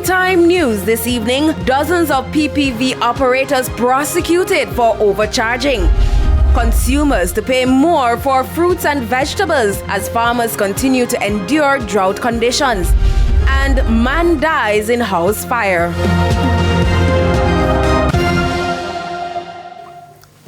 Primetime news this evening, dozens of PPV operators prosecuted for overcharging. Consumers to pay more for fruits and vegetables as farmers continue to endure drought conditions. And man dies in house fire.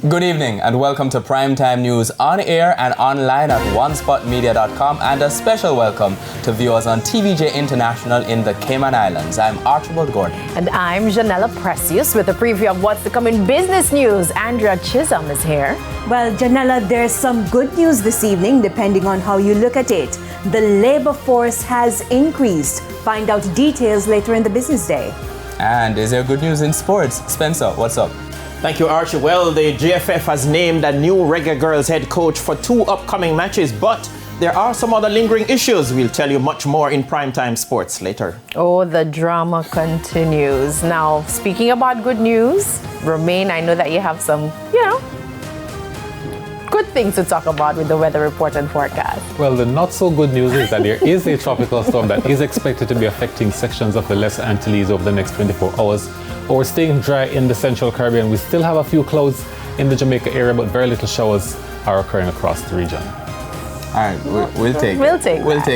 Good evening and welcome to Primetime News on air and online at onespotmedia.com, and a special welcome to viewers on TVJ International in the Cayman Islands. I'm Archibald Gordon. And I'm Janella Precious with a preview of what's to come in business news. Andrea Chisholm is here. Well, Janella, there's some good news this evening depending on how you look at it. The labor force has increased. Find out details later in the business day. And is there good news in sports? Spencer, what's up? Thank you, Archie. Well, the GFF has named a new Reggae Girls head coach for 2 upcoming matches, but there are some other lingering issues. We'll tell you much more in Primetime Sports later. Oh, the drama continues. Now, speaking about good news, Romaine, I know that you have some, good things to talk about with the weather report and forecast. Well, the not so good news is that there is a tropical storm that is expected to be affecting sections of the Lesser Antilles over the next 24 hours. We're staying dry in the Central Caribbean. We still have a few clouds in the Jamaica area, but very little showers are occurring across the region. All right, we'll take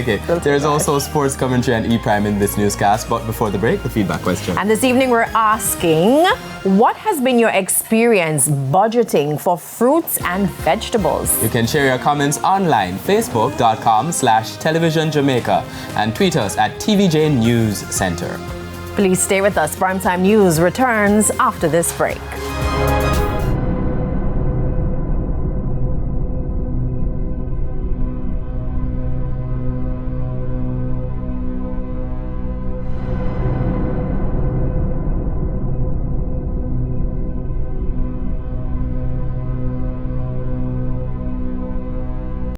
it. There's also sports commentary and E-Prime in this newscast, but before the break, the feedback question. And this evening we're asking, what has been your experience budgeting for fruits and vegetables? You can share your comments online, facebook.com/televisionjamaica, and tweet us at TVJ News Center. Please stay with us. Primetime News returns after this break.